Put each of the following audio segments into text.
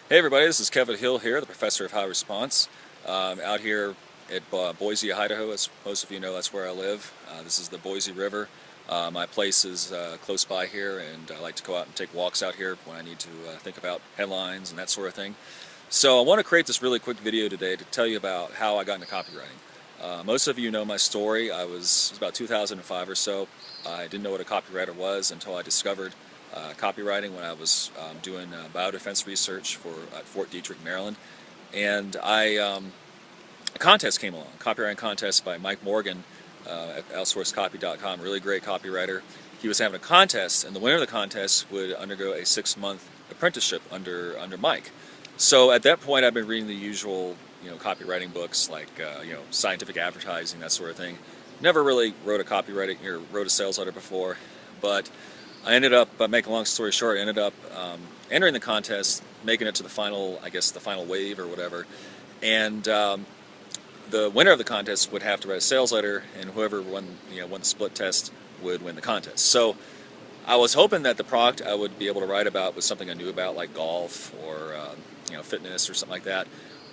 Hey everybody, this is Kevin Hill here, the Professor of High Response. Out here at Boise, Idaho, as most of you know, that's where I live. This is the Boise River. My place is close by here, and I like to go out and take walks out here when I need to think about headlines and that sort of thing. So I want to create this really quick video today to tell you about how I got into copywriting. Most of you know my story. It was about 2005 or so. I didn't know what a copywriter was until I discovered copywriting when I was doing biodefense research at Fort Detrick, Maryland. And a contest came along, copywriting contest by Mike Morgan at outsourcecopy.com, really great copywriter. He was having a contest, and the winner of the contest would undergo a 6-month apprenticeship under Mike. So at that point, I've been reading the usual, copywriting books like, scientific advertising, that sort of thing. Never really wrote a sales letter before, but I ended up, making a long story short, entering the contest, making it to the final, the final wave or whatever, and the winner of the contest would have to write a sales letter, and whoever won the split test would win the contest. So I was hoping that the product I would be able to write about was something I knew about, like golf or fitness or something like that.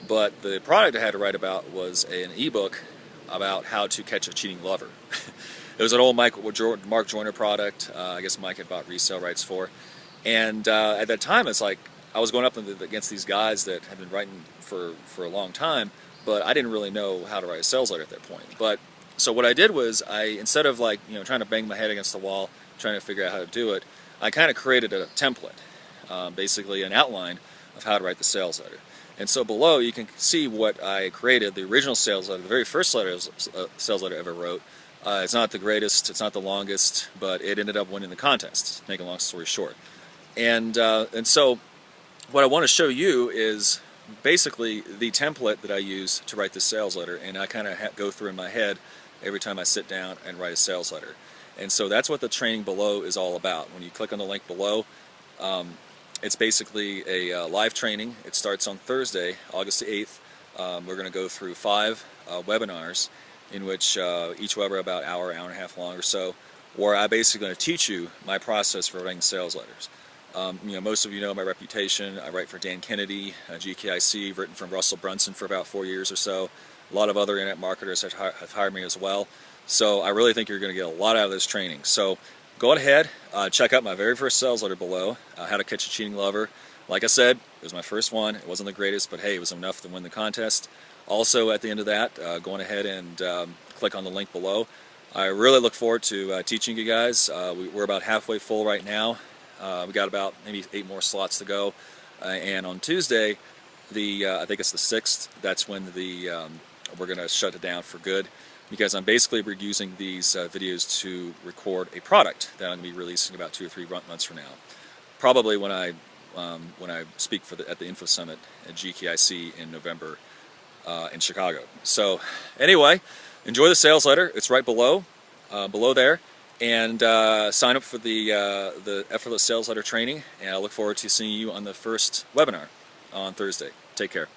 But the product I had to write about was an ebook about how to catch a cheating lover. It was an old Mark Joyner product. I guess Mike had bought resale rights for. And at that time, it's like I was going up against these guys that had been writing for a long time, but I didn't really know how to write a sales letter at that point. So what I did was, instead of trying to bang my head against the wall, trying to figure out how to do it, I kind of created a template, basically an outline of how to write the sales letter. And so below you can see what I created, the original sales letter, the very first sales letter I ever wrote. It's not the greatest, it's not the longest, but it ended up winning the contest, make a long story short. And so what I want to show you is basically the template that I use to write this sales letter, and I kind of go through in my head every time I sit down and write a sales letter. And so that's what the training below is all about. When you click on the link below, it's basically a live training. It starts on Thursday, August the 8th. We're going to go through 5 webinars, in which each webinar about an hour and a half long or so, where I'm basically going to teach you my process for writing sales letters. Most of you know my reputation. I write for Dan Kennedy, GKIC, written from Russell Brunson for about 4 years or so. A lot of other internet marketers have hired me as well. So I really think you're going to get a lot out of this training. So go ahead, check out my very first sales letter below, How to Catch a Cheating Lover. Like I said, it was my first one. It wasn't the greatest, but hey, it was enough to win the contest. Also, at the end of that, go ahead and click on the link below. I really look forward to teaching you guys. We're about halfway full right now. We got about maybe 8 more slots to go. And on Tuesday, I think it's the 6th, that's when we're going to shut it down for good, because I'm basically using these videos to record a product that I'm going to be releasing about 2 or 3 months from now. Probably when I speak at the Info Summit at GKIC in November in Chicago. So anyway, enjoy the sales letter. It's right below there, and sign up for the Effortless Sales Letter Training, and I look forward to seeing you on the first webinar on Thursday. Take care.